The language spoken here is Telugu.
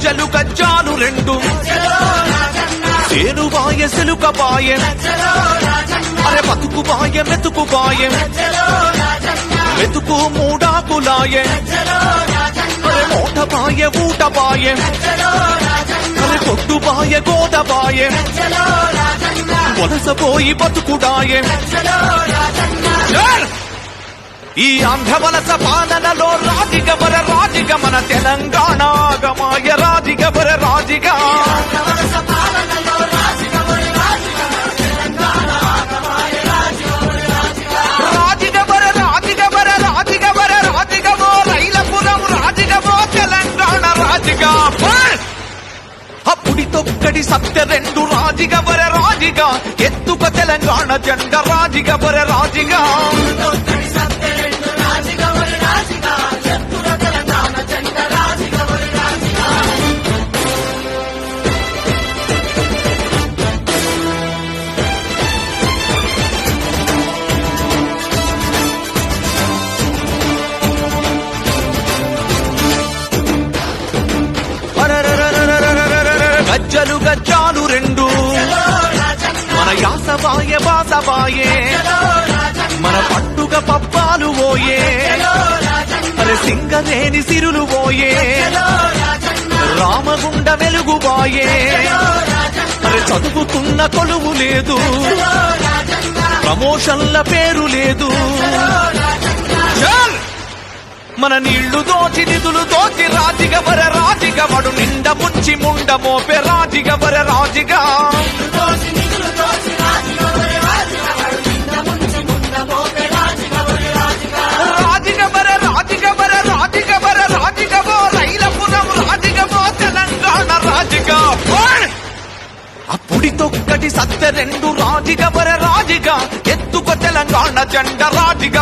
గజ్జలు గజ్జాలు రెండు సేను బాయ సెలుక బాయ అరే బతుకు బాయ మెతుకు బాయ మెతుకు మూడాకులాయ అరే మోట బాయ ఊట బాయ అరే కొట్టు బాయ గోద బాయ వలసపోయి బతుకుడాయ ఈ ఆంధ్ర వలస పాలనలో రాజిగవర రాజిగ మన తెలంగాణ గమాయ రాజిగవర రాజిగా రాజిగవర రాజిగవర రాజిగవర రాజిగవో రైలపురం రాజిగవో తెలంగాణ రాజిగా అప్పుడి తొక్కడి సత్య రెండు రాజిగవర రాజిగా ఎత్తుక తెలంగాణ జెండ రాజిగవర రాజిగా గజ్జలు గజ్జాలు రెండు మన యాసవాయే బాసవాయే మన పండుగ పప్పాలు ఓయే అరే సింగరేని సిరులు ఓయే రామగుండ వెలుగుబాయే అరే చదువుకున్న కొలువు లేదు ప్రమోషన్ల పేరు లేదు మన నీళ్లు దోచి నిధులు దోచి రాజిగవర రాజిగవడు నిండ ముచ్చి ముండ మోపే రాజిగవర రాజిగా రాజిగవర రాజిగవర రాజిగవర రాజిగవో రైలపురం రాజిగవో తెలంగాణ రాజిగా అప్పుడి తొక్కటి సత్య రెండు రాజిగవర రాజిగా ఎత్తుక తెలంగాణ జెండ రాజిగా